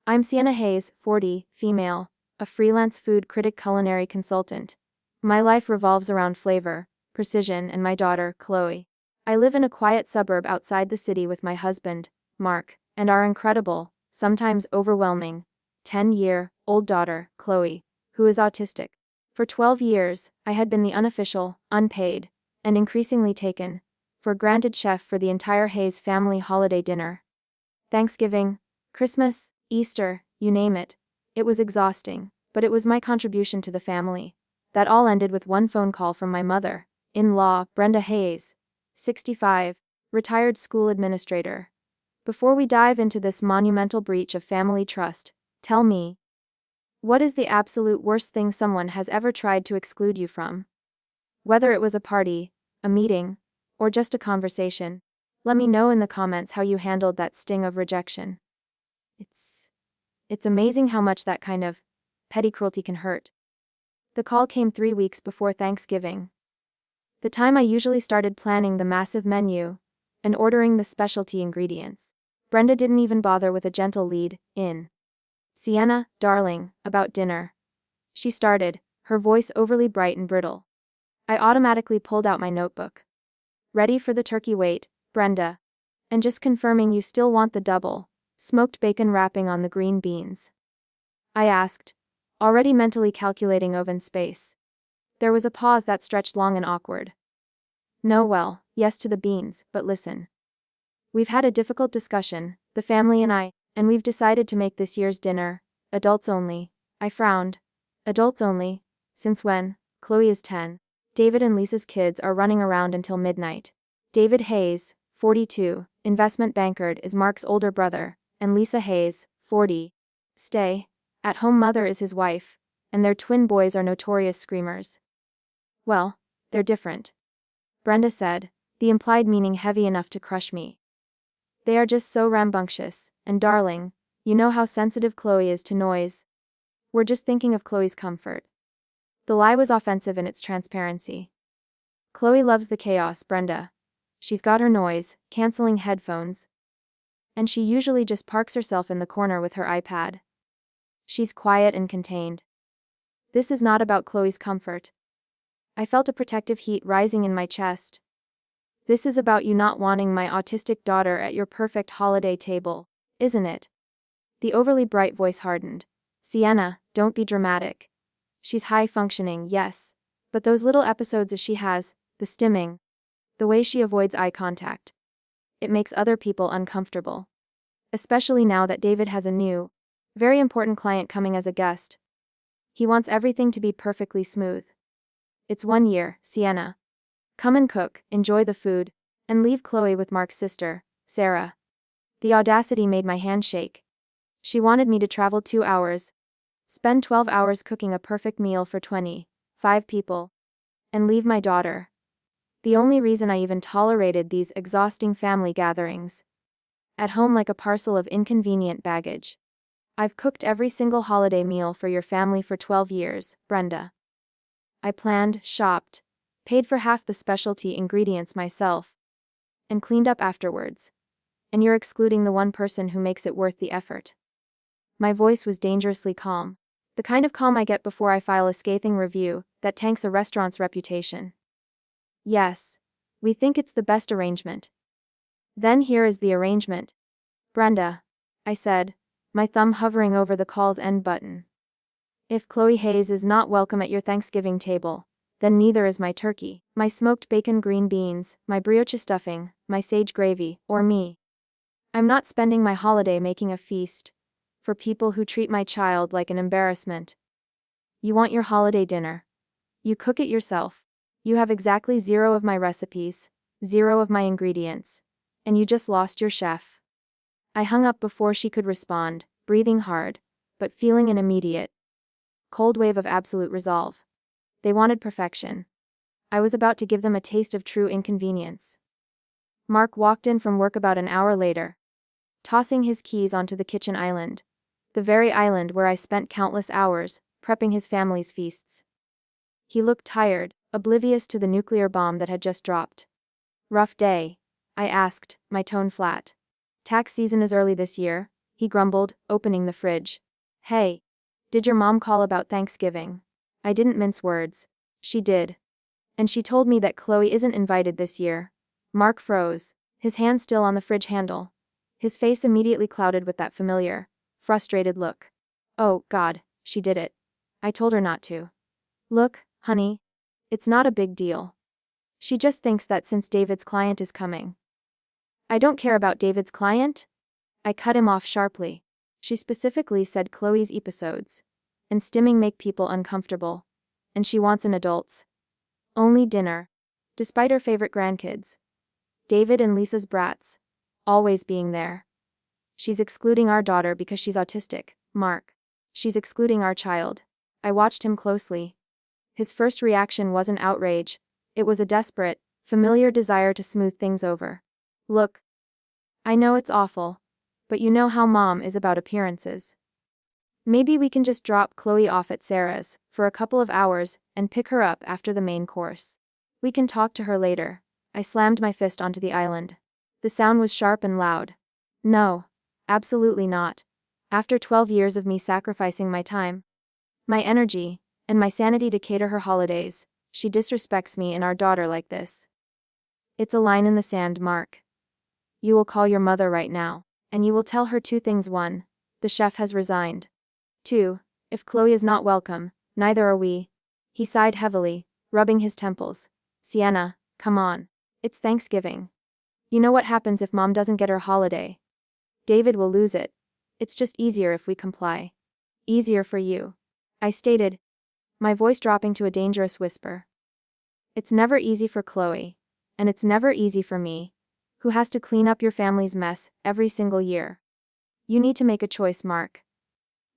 I'm Sienna Hayes, 40, female, a freelance food critic culinary consultant. My life revolves around flavor, precision, and my daughter, Chloe. I live in a quiet suburb outside the city with my husband, Mark, and our incredible, sometimes overwhelming, 10-year-old daughter, Chloe, who is autistic. For 12 years, I had been the unofficial, unpaid, and increasingly taken for granted chef for the entire Hayes family holiday dinner. Thanksgiving, Christmas, Easter, you name it. It was exhausting, but it was my contribution to the family. That all ended with one phone call from my mother-in-law, Brenda Hayes, 65, retired school administrator. Before we dive into this monumental breach of family trust, tell me, what is the absolute worst thing someone has ever tried to exclude you from? Whether it was a party, a meeting, or just a conversation, let me know in the comments how you handled that sting of rejection. It's amazing how much that kind of petty cruelty can hurt. The call came 3 weeks before Thanksgiving. The time I usually started planning the massive menu and ordering the specialty ingredients. Brenda didn't even bother with a gentle lead in. "Sienna, darling, about dinner." She started, her voice overly bright and brittle. I automatically pulled out my notebook. "Ready for the turkey wait, Brenda. And just confirming you still want the double smoked bacon wrapping on the green beans?" I asked, already mentally calculating oven space. There was a pause that stretched long and awkward. "No, well, yes to the beans, but listen. We've had a difficult discussion, the family and I, and we've decided to make this year's dinner adults only." I frowned. "Adults only? Since when?" "Chloe is 10. David and Lisa's kids are running around until midnight. David Hayes, 42, investment banker, is Mark's older brother, and Lisa Hayes, 40, stay-at-home mother is his wife, and their twin boys are notorious screamers." "Well, they're different," Brenda said, the implied meaning heavy enough to crush me. "They are just so rambunctious, and darling, you know how sensitive Chloe is to noise. We're just thinking of Chloe's comfort." The lie was offensive in its transparency. "Chloe loves the chaos, Brenda. She's got her noise-canceling headphones, and she usually just parks herself in the corner with her iPad. She's quiet and contained. This is not about Chloe's comfort." I felt a protective heat rising in my chest. "This is about you not wanting my autistic daughter at your perfect holiday table, isn't it?" The overly bright voice hardened. "Sienna, don't be dramatic. She's high-functioning, yes, but those little episodes she has, the stimming, the way she avoids eye contact, it makes other people uncomfortable. Especially now that David has a new, very important client coming as a guest. He wants everything to be perfectly smooth. It's 1 year, Sienna. Come and cook, enjoy the food, and leave Chloe with Mark's sister, Sarah." The audacity made my hand shake. She wanted me to travel 2 hours, spend 12 hours cooking a perfect meal for 25 people, and leave my daughter. The only reason I even tolerated these exhausting family gatherings at home like a parcel of inconvenient baggage. "I've cooked every single holiday meal for your family for 12 years, Brenda. I planned, shopped, paid for half the specialty ingredients myself, and cleaned up afterwards. And you're excluding the one person who makes it worth the effort." My voice was dangerously calm. The kind of calm I get before I file a scathing review that tanks a restaurant's reputation. "Yes, we think it's the best arrangement." "Then here is the arrangement, Brenda," I said, my thumb hovering over the call's end button. "If Chloe Hayes is not welcome at your Thanksgiving table, then neither is my turkey, my smoked bacon green beans, my brioche stuffing, my sage gravy, or me. I'm not spending my holiday making a feast for people who treat my child like an embarrassment. You want your holiday dinner. You cook it yourself. You have exactly 0 of my recipes, 0 of my ingredients, and you just lost your chef." I hung up before she could respond, breathing hard, but feeling an immediate, cold wave of absolute resolve. They wanted perfection. I was about to give them a taste of true inconvenience. Mark walked in from work about an hour later, tossing his keys onto the kitchen island, the very island where I spent countless hours prepping his family's feasts. He looked tired, oblivious to the nuclear bomb that had just dropped. "Rough day?" I asked, my tone flat. "Tax season is early this year," he grumbled, opening the fridge. Hey, did your mom call about Thanksgiving? I didn't mince words. She did. And she told me that Chloe isn't invited this year. Mark froze, his hand still on the fridge handle. His face immediately clouded with that familiar, frustrated look. Oh, God, she did it. I told her not to. Look, honey. It's not a big deal. She just thinks that since David's client is coming. I don't care about David's client. I cut him off sharply. She specifically said Chloe's episodes and stimming make people uncomfortable, and she wants an adult's only dinner, despite her favorite grandkids, David and Lisa's brats, always being there. She's excluding our daughter because she's autistic, Mark. She's excluding our child. I watched him closely. His first reaction wasn't outrage, it was a desperate, familiar desire to smooth things over. Look, I know it's awful, but you know how Mom is about appearances. Maybe we can just drop Chloe off at Sarah's for a couple of hours and pick her up after the main course. We can talk to her later. I slammed my fist onto the island. The sound was sharp and loud. No, absolutely not. After 12 years of me sacrificing my time, my energy, and my sanity to cater her holidays, she disrespects me and our daughter like this. It's a line in the sand, Mark. You will call your mother right now, and you will tell her two things. 1, the chef has resigned. 2, if Chloe is not welcome, neither are we. He sighed heavily, rubbing his temples. Sienna, come on. It's Thanksgiving. You know what happens if Mom doesn't get her holiday? David will lose it. It's just easier if we comply. Easier for you, I stated, my voice dropping to a dangerous whisper. It's never easy for Chloe, and it's never easy for me, who has to clean up your family's mess every single year. You need to make a choice, Mark.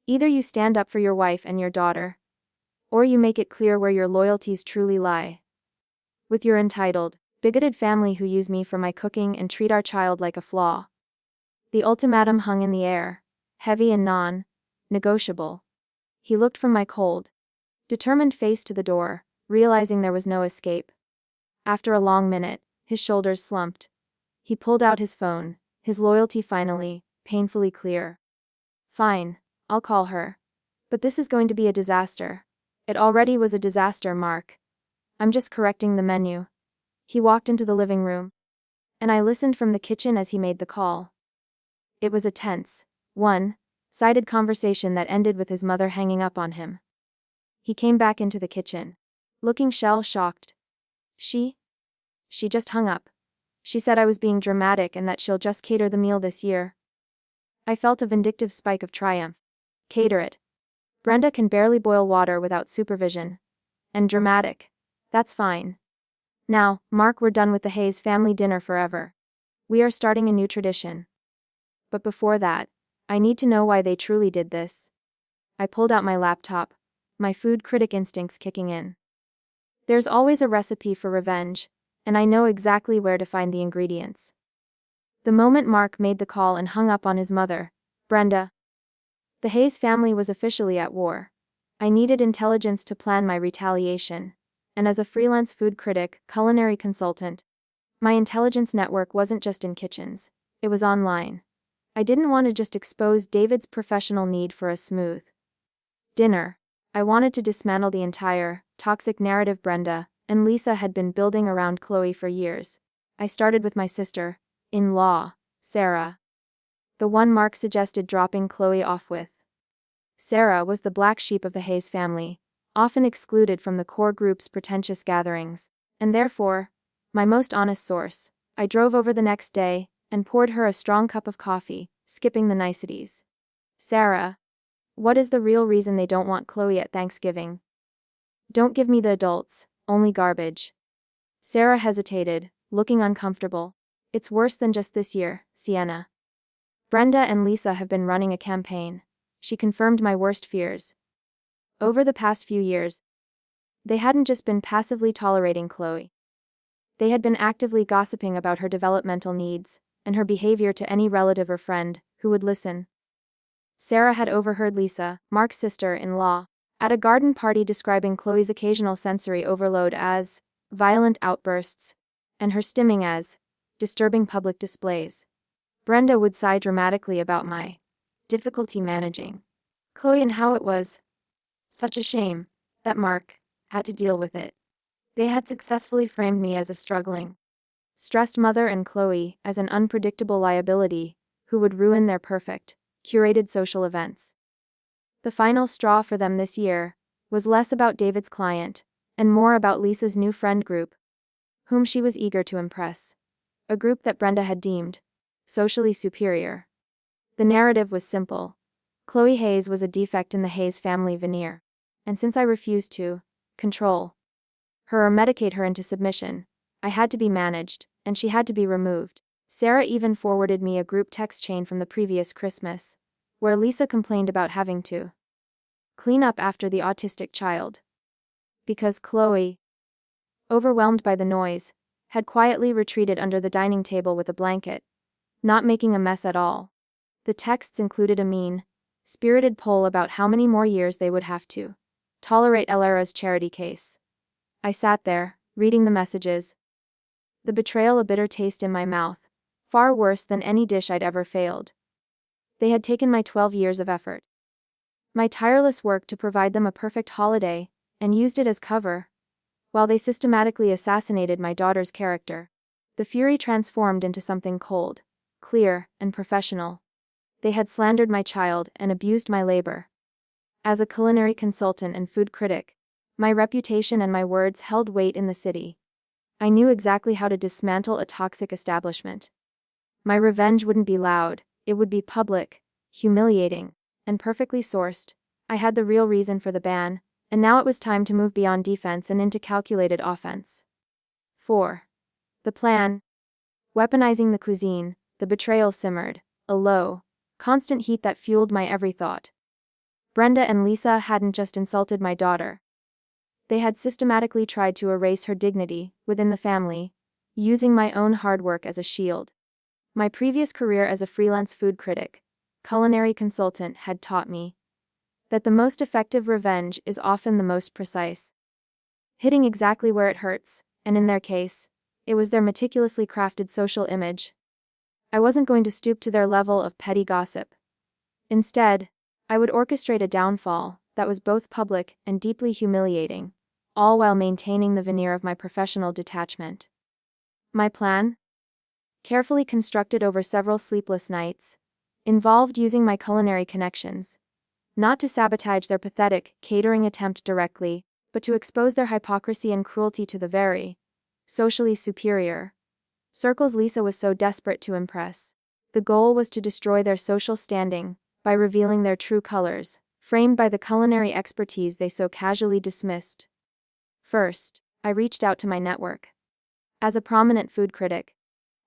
Either you stand up for your wife and your daughter, or you make it clear where your loyalties truly lie. With your entitled, bigoted family who use me for my cooking and treat our child like a flaw. The ultimatum hung in the air, heavy and non-negotiable. He looked from my cold, determined face to the door, realizing there was no escape. After a long minute, his shoulders slumped. He pulled out his phone, his loyalty finally, painfully clear. Fine, I'll call her. But this is going to be a disaster. It already was a disaster, Mark. I'm just correcting the menu. He walked into the living room, and I listened from the kitchen as he made the call. It was a tense, one-sided conversation that ended with his mother hanging up on him. He came back into the kitchen, looking shell-shocked. She just hung up. She said I was being dramatic and that she'll just cater the meal this year. I felt a vindictive spike of triumph. Cater it. Brenda can barely boil water without supervision. And dramatic. That's fine. Now, Mark, we're done with the Hayes family dinner forever. We are starting a new tradition. But before that, I need to know why they truly did this. I pulled out my laptop, my food critic instincts kicking in. There's always a recipe for revenge, and I know exactly where to find the ingredients. The moment Mark made the call and hung up on his mother, Brenda, the Hayes family was officially at war. I needed intelligence to plan my retaliation, and as a freelance food critic, culinary consultant, my intelligence network wasn't just in kitchens, it was online. I didn't want to just expose David's professional need for a smooth dinner. I wanted to dismantle the entire, toxic narrative Brenda and Lisa had been building around Chloe for years. I started with my sister-in-law, Sarah, the one Mark suggested dropping Chloe off with. Sarah was the black sheep of the Hayes family, often excluded from the core group's pretentious gatherings, and therefore, my most honest source. I drove over the next day and poured her a strong cup of coffee, skipping the niceties. Sarah, what is the real reason they don't want Chloe at Thanksgiving? Don't give me the adults, only garbage. Sarah hesitated, looking uncomfortable. It's worse than just this year, Sienna. Brenda and Lisa have been running a campaign. She confirmed my worst fears. Over the past few years, they hadn't just been passively tolerating Chloe. They had been actively gossiping about her developmental needs and her behavior to any relative or friend who would listen. Sarah had overheard Lisa, Mark's sister-in-law, at a garden party describing Chloe's occasional sensory overload as violent outbursts, and her stimming as disturbing public displays. Brenda would sigh dramatically about my difficulty managing Chloe and how it was. Such a shame that Mark had to deal with it. They had successfully framed me as a struggling, stressed mother and Chloe as an unpredictable liability who would ruin their perfect, curated social events. The final straw for them this year was less about David's client and more about Lisa's new friend group, whom she was eager to impress. A group that Brenda had deemed socially superior. The narrative was simple. Chloe Hayes was a defect in the Hayes family veneer, and since I refused to control her or medicate her into submission, I had to be managed, and she had to be removed. Sarah even forwarded me a group text chain from the previous Christmas, where Lisa complained about having to clean up after the autistic child. Because Chloe, overwhelmed by the noise, had quietly retreated under the dining table with a blanket, not making a mess at all. The texts included a mean, spirited poll about how many more years they would have to tolerate Elara's charity case. I sat there, reading the messages. The betrayal a bitter taste in my mouth, far worse than any dish I'd ever failed. They had taken my 12 years of effort, my tireless work to provide them a perfect holiday, and used it as cover, while they systematically assassinated my daughter's character. The fury transformed into something cold, clear, and professional. They had slandered my child and abused my labor. As a culinary consultant and food critic, my reputation and my words held weight in the city. I knew exactly how to dismantle a toxic establishment. My revenge wouldn't be loud, it would be public, humiliating, and perfectly sourced. I had the real reason for the ban, and now it was time to move beyond defense and into calculated offense. 4. The plan. Weaponizing the cuisine, the betrayal simmered, a low, constant heat that fueled my every thought. Brenda and Lisa hadn't just insulted my daughter. They had systematically tried to erase her dignity within the family, using my own hard work as a shield. My previous career as a freelance food critic, culinary consultant had taught me that the most effective revenge is often the most precise, hitting exactly where it hurts, and in their case, it was their meticulously crafted social image. I wasn't going to stoop to their level of petty gossip. Instead, I would orchestrate a downfall that was both public and deeply humiliating, all while maintaining the veneer of my professional detachment. My plan, carefully constructed over several sleepless nights, involved using my culinary connections, not to sabotage their pathetic catering attempt directly, but to expose their hypocrisy and cruelty to the very socially superior circles Lisa was so desperate to impress. The goal was to destroy their social standing by revealing their true colors, framed by the culinary expertise they so casually dismissed. First, I reached out to my network. As a prominent food critic,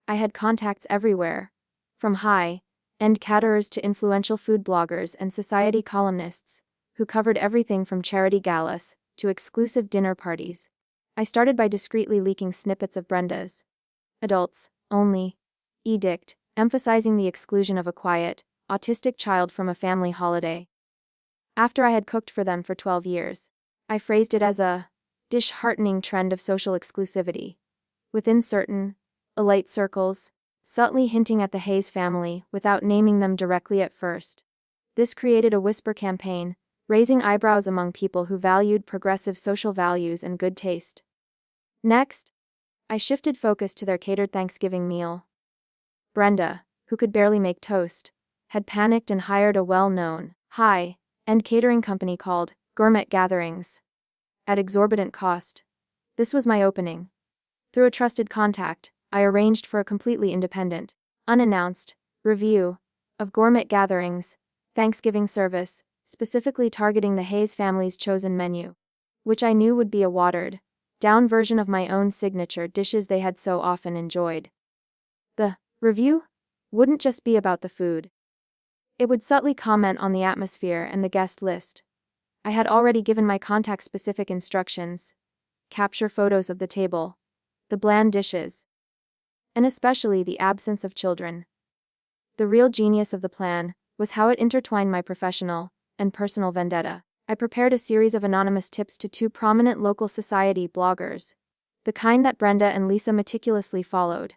I had contacts everywhere, from high-end caterers to influential food bloggers and society columnists, who covered everything from charity galas to exclusive dinner parties. I started by discreetly leaking snippets of Brenda's adults only edict, emphasizing the exclusion of a quiet, autistic child from a family holiday. After I had cooked for them for 12 years, I phrased it as a dish-heartening trend of social exclusivity within certain elite circles, subtly hinting at the Hayes family without naming them directly at first. This created a whisper campaign, raising eyebrows among people who valued progressive social values and good taste. Next, I shifted focus to their catered Thanksgiving meal. Brenda, who could barely make toast, had panicked and hired a well-known, high-end catering company called Gourmet Gatherings. At exorbitant cost. This was my opening. Through a trusted contact, I arranged for a completely independent, unannounced review of Gourmet Gatherings' Thanksgiving service, specifically targeting the Hayes family's chosen menu, which I knew would be a watered-down version of my own signature dishes they had so often enjoyed. The review wouldn't just be about the food. It would subtly comment on the atmosphere and the guest list. I had already given my contact specific instructions: capture photos of the table, the bland dishes, and especially the absence of children. The real genius of the plan was how it intertwined my professional and personal vendetta. I prepared a series of anonymous tips to 2 prominent local society bloggers, the kind that Brenda and Lisa meticulously followed,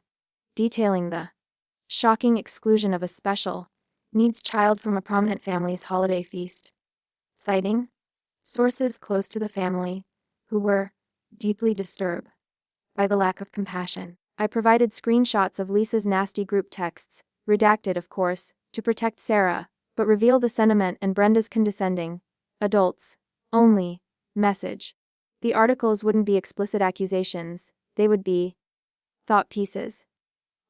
detailing the shocking exclusion of a special Needs child from a prominent family's holiday feast. Citing sources close to the family, who were deeply disturbed by the lack of compassion. I provided screenshots of Lisa's nasty group texts, redacted of course, to protect Sarah, but reveal the sentiment and Brenda's condescending, adults only, message. The articles wouldn't be explicit accusations, they would be thought pieces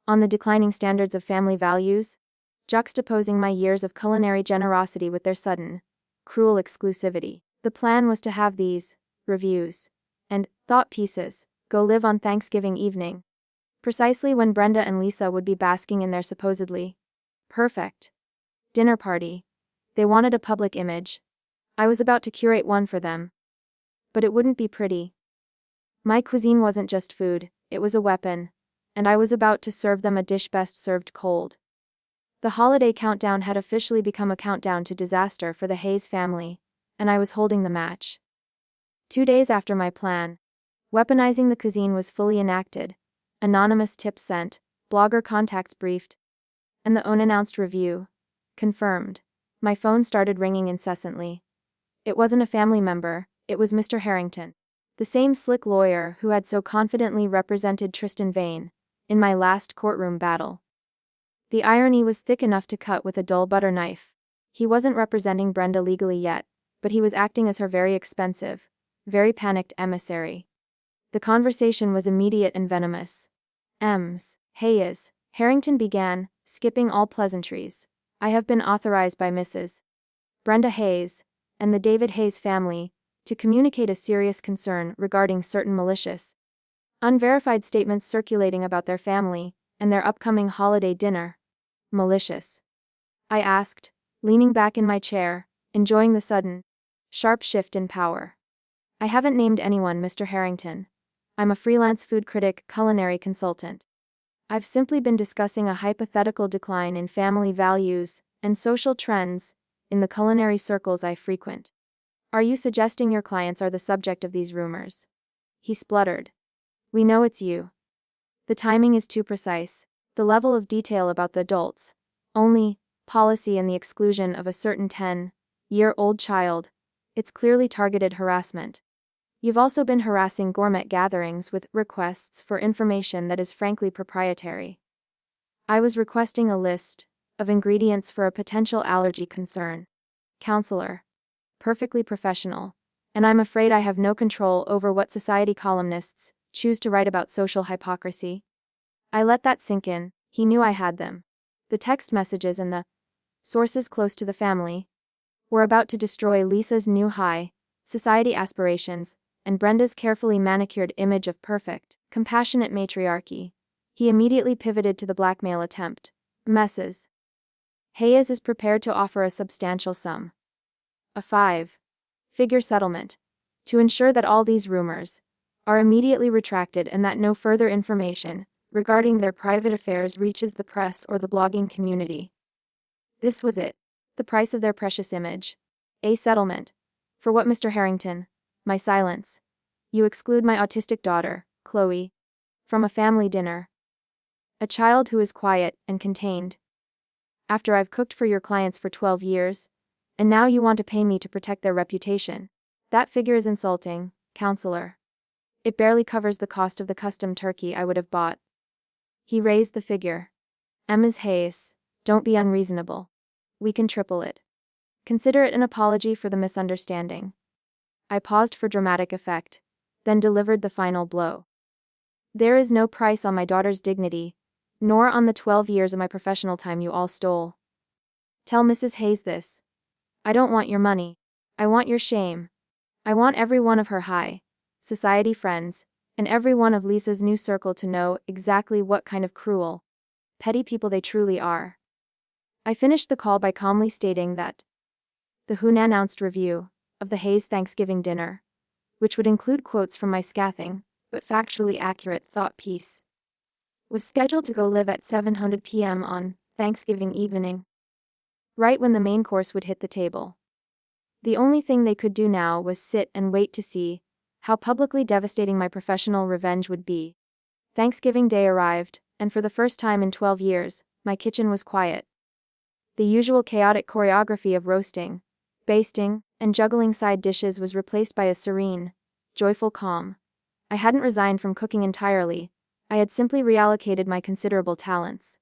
on the declining standards of family values, juxtaposing my years of culinary generosity with their sudden, cruel exclusivity. The plan was to have these reviews and thought pieces go live on Thanksgiving evening, precisely when Brenda and Lisa would be basking in their supposedly perfect dinner party. They wanted a public image. I was about to curate one for them. But it wouldn't be pretty. My cuisine wasn't just food, it was a weapon, and I was about to serve them a dish best served cold. The holiday countdown had officially become a countdown to disaster for the Hayes family, and I was holding the match. 2 days after my plan, weaponizing the cuisine was fully enacted, anonymous tips sent, blogger contacts briefed, and the unannounced review confirmed. My phone started ringing incessantly. It wasn't a family member, it was Mr. Harrington, the same slick lawyer who had so confidently represented Tristan Vane in my last courtroom battle. The irony was thick enough to cut with a dull butter knife. He wasn't representing Brenda legally yet, but he was acting as her very expensive, very panicked emissary. The conversation was immediate and venomous. Hayes, Harrington began, skipping all pleasantries. I have been authorized by Mrs. Brenda Hayes and the David Hayes family to communicate a serious concern regarding certain malicious, unverified statements circulating about their family and their upcoming holiday dinner. Malicious? I asked, leaning back in my chair, enjoying the sudden, sharp shift in power. I haven't named anyone, Mr. Harrington. I'm a freelance food critic, culinary consultant. I've simply been discussing a hypothetical decline in family values and social trends in the culinary circles I frequent. Are you suggesting your clients are the subject of these rumors? He spluttered. We know it's you. The timing is too precise. The level of detail about the adults only policy and the exclusion of a certain 10-year-old child. It's clearly targeted harassment. You've also been harassing gourmet gatherings with requests for information that is frankly proprietary. I was requesting a list of ingredients for a potential allergy concern. Counselor. Perfectly professional. And I'm afraid I have no control over what society columnists choose to write about social hypocrisy. I let that sink in. He knew I had them. The text messages and the sources close to the family were about to destroy Lisa's new high society aspirations and Brenda's carefully manicured image of perfect, compassionate matriarchy. He immediately pivoted to the blackmail attempt. Mrs. Hayes is prepared to offer a substantial sum. A 5-figure settlement. To ensure that all these rumors are immediately retracted and that no further information regarding their private affairs reaches the press or the blogging community. This was it. The price of their precious image. A settlement. For what, Mr. Harrington? My silence. You exclude my autistic daughter, Chloe, from a family dinner. A child who is quiet and contained. After I've cooked for your clients for 12 years, and now you want to pay me to protect their reputation. That figure is insulting, counselor. It barely covers the cost of the custom turkey I would have bought. He raised the figure. Ms. Hayes, don't be unreasonable. We can triple it. Consider it an apology for the misunderstanding. I paused for dramatic effect, then delivered the final blow. There is no price on my daughter's dignity, nor on the 12 years of my professional time you all stole. Tell Mrs. Hayes this. I don't want your money. I want your shame. I want every one of her high society friends, and every one of Lisa's new circle to know exactly what kind of cruel, petty people they truly are. I finished the call by calmly stating that the Who-announced review of the Hayes Thanksgiving dinner, which would include quotes from my scathing, but factually accurate thought piece, was scheduled to go live at 7:00 p.m. on Thanksgiving evening, right when the main course would hit the table. The only thing they could do now was sit and wait to see how publicly devastating my professional revenge would be. Thanksgiving Day arrived, and for the first time in 12 years, my kitchen was quiet. The usual chaotic choreography of roasting, basting, and juggling side dishes was replaced by a serene, joyful calm. I hadn't resigned from cooking entirely, I had simply reallocated my considerable talents.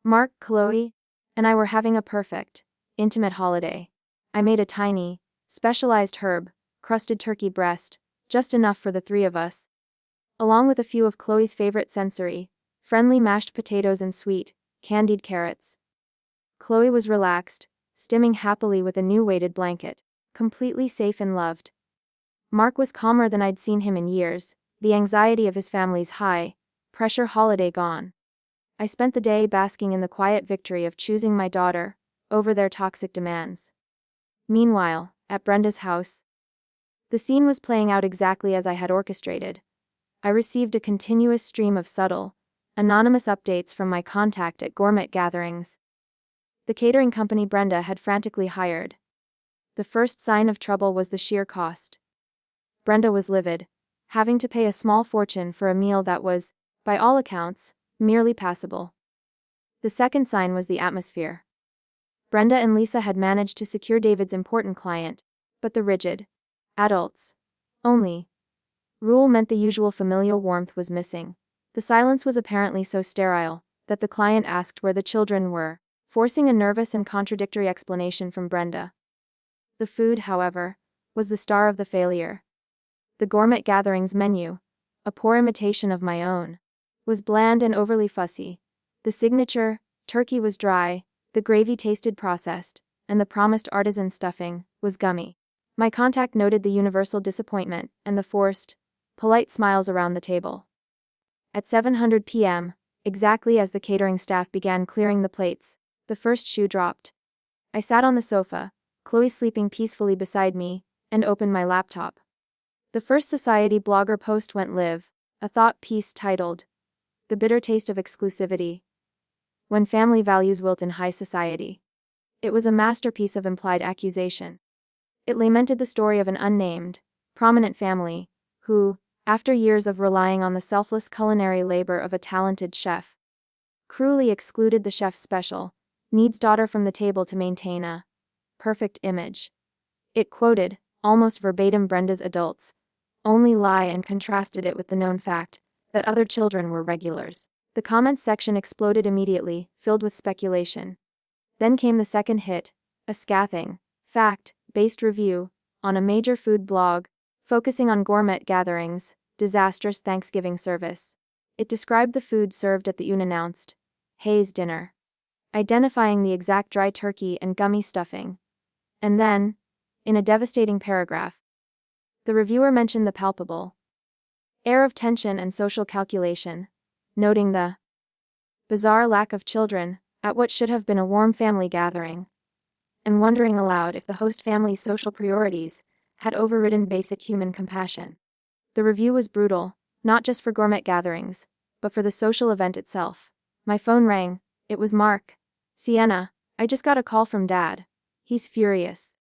Mark, Chloe, and I were having a perfect, intimate holiday. I made a tiny, specialized herb-crusted turkey breast, just enough for the three of us, along with a few of Chloe's favorite sensory, friendly mashed potatoes and sweet, candied carrots. Chloe was relaxed, stimming happily with a new weighted blanket, completely safe and loved. Mark was calmer than I'd seen him in years, the anxiety of his family's high-pressure holiday gone. I spent the day basking in the quiet victory of choosing my daughter over their toxic demands. Meanwhile, at Brenda's house, the scene was playing out exactly as I had orchestrated. I received a continuous stream of subtle, anonymous updates from my contact at gourmet gatherings. The catering company Brenda had frantically hired. The first sign of trouble was the sheer cost. Brenda was livid, having to pay a small fortune for a meal that was, by all accounts, merely passable. The second sign was the atmosphere. Brenda and Lisa had managed to secure David's important client, but the rigid, adults only rule meant the usual familial warmth was missing. The silence was apparently so sterile that the client asked where the children were, forcing a nervous and contradictory explanation from Brenda. The food, however, was the star of the failure. The gourmet gatherings menu, a poor imitation of my own, was bland and overly fussy. The signature turkey was dry, the gravy tasted processed, and the promised artisan stuffing was gummy. My contact noted the universal disappointment and the forced, polite smiles around the table. At 7:00 p.m., exactly as the catering staff began clearing the plates, the first shoe dropped. I sat on the sofa, Chloe sleeping peacefully beside me, and opened my laptop. The first Society blogger post went live, a thought piece titled, "The Bitter Taste of Exclusivity. When Family Values Wilt in High Society." It was a masterpiece of implied accusation. It lamented the story of an unnamed, prominent family, who, after years of relying on the selfless culinary labor of a talented chef, cruelly excluded the chef's special needs daughter from the table to maintain a perfect image. It quoted, almost verbatim, Brenda's adults only lie and contrasted it with the known fact that other children were regulars. The comments section exploded immediately, filled with speculation. Then came the second hit, a scathing, fact-based review on a major food blog, focusing on gourmet gatherings, disastrous Thanksgiving service. It described the food served at the unannounced Hayes dinner, identifying the exact dry turkey and gummy stuffing. And then, in a devastating paragraph, the reviewer mentioned the palpable air of tension and social calculation, noting the bizarre lack of children at what should have been a warm family gathering, and wondering aloud if the host family's social priorities had overridden basic human compassion. The review was brutal, not just for gourmet gatherings, but for the social event itself. My phone rang. It was Mark. "Sienna, I just got a call from Dad. He's furious.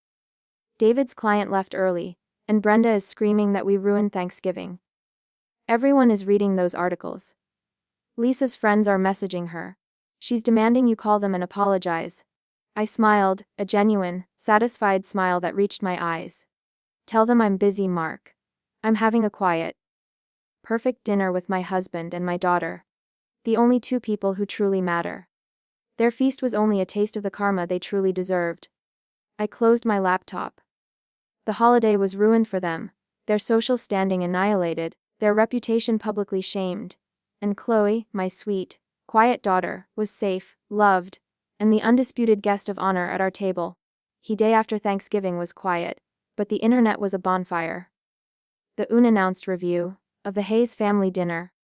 David's client left early, and Brenda is screaming that we ruined Thanksgiving. Everyone is reading those articles. Lisa's friends are messaging her. She's demanding you call them and apologize." I smiled, a genuine, satisfied smile that reached my eyes. "Tell them I'm busy, Mark. I'm having a quiet, perfect dinner with my husband and my daughter. The only two people who truly matter. Their feast was only a taste of the karma they truly deserved." I closed my laptop. The holiday was ruined for them, their social standing annihilated, their reputation publicly shamed. And Chloe, my sweet, quiet daughter, was safe, loved, and the undisputed guest of honor at our table. The day after Thanksgiving was quiet, but the internet was a bonfire. The unannounced review of the Hayes family dinner,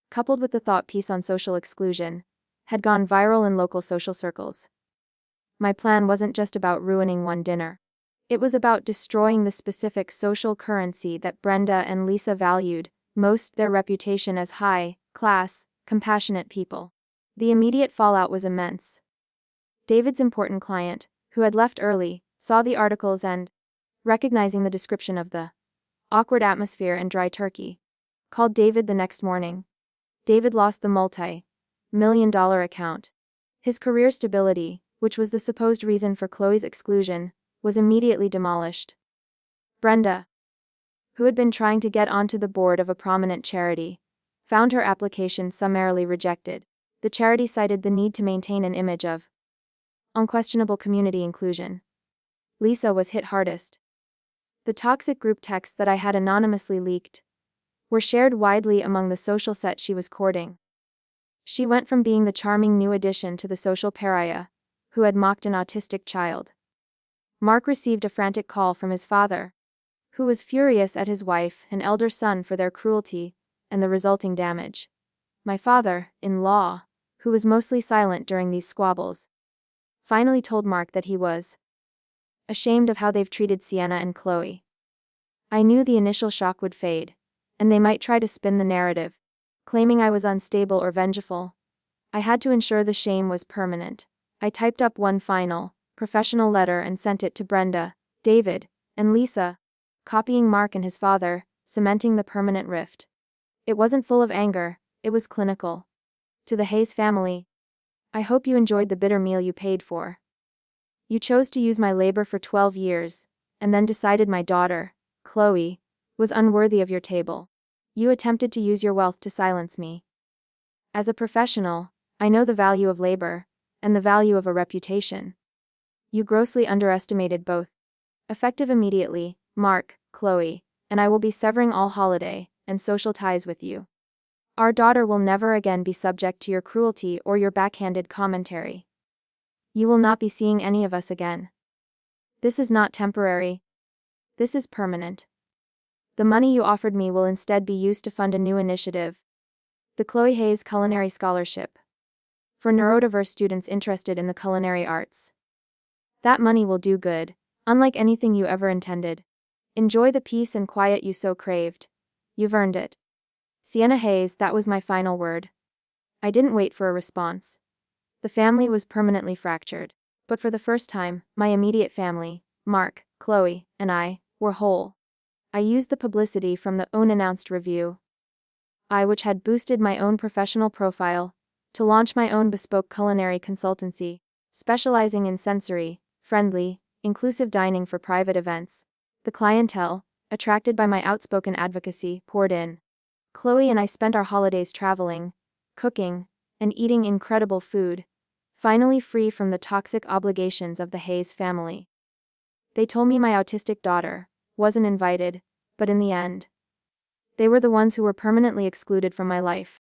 coupled with the thought piece on social exclusion, had gone viral in local social circles. My plan wasn't just about ruining one dinner. It was about destroying the specific social currency that Brenda and Lisa valued most, their reputation as high-class, compassionate people. The immediate fallout was immense. David's important client, who had left early, saw the articles and, recognizing the description of the awkward atmosphere and dry turkey, called David the next morning. David lost the multi-million-dollar account. His career stability, which was the supposed reason for Chloe's exclusion, was immediately demolished. Brenda, who had been trying to get onto the board of a prominent charity, found her application summarily rejected. The charity cited the need to maintain an image of unquestionable community inclusion. Lisa was hit hardest. The toxic group texts that I had anonymously leaked were shared widely among the social set she was courting. She went from being the charming new addition to the social pariah, who had mocked an autistic child. Mark received a frantic call from his father, who was furious at his wife and elder son for their cruelty and the resulting damage. My father-in-law, who was mostly silent during these squabbles, finally told Mark that he was ashamed of how they've treated Sienna and Chloe. I knew the initial shock would fade, and they might try to spin the narrative, claiming I was unstable or vengeful. I had to ensure the shame was permanent. I typed up one final, professional letter and sent it to Brenda, David, and Lisa, copying Mark and his father, cementing the permanent rift. It wasn't full of anger, it was clinical. To the Hayes family, I hope you enjoyed the bitter meal you paid for. You chose to use my labor for 12 years, and then decided my daughter, Chloe, was unworthy of your table. You attempted to use your wealth to silence me. As a professional, I know the value of labor, and the value of a reputation. You grossly underestimated both. Effective immediately, Mark, Chloe, and I will be severing all holiday and social ties with you. Our daughter will never again be subject to your cruelty or your backhanded commentary. You will not be seeing any of us again. This is not temporary. This is permanent. The money you offered me will instead be used to fund a new initiative, the Chloe Hayes Culinary Scholarship, for neurodiverse students interested in the culinary arts. That money will do good, unlike anything you ever intended. Enjoy the peace and quiet you so craved. You've earned it. Sienna Hayes, that was my final word. I didn't wait for a response. The family was permanently fractured, but for the first time, my immediate family, Mark, Chloe, and I, were whole. I used the publicity from the unannounced review, which had boosted my own professional profile, to launch my own bespoke culinary consultancy, specializing in sensory, friendly, inclusive dining for private events. The clientele, attracted by my outspoken advocacy, poured in. Chloe and I spent our holidays traveling, cooking, and eating incredible food, finally free from the toxic obligations of the Hayes family. They told me my autistic daughter wasn't invited, but in the end, they were the ones who were permanently excluded from my life.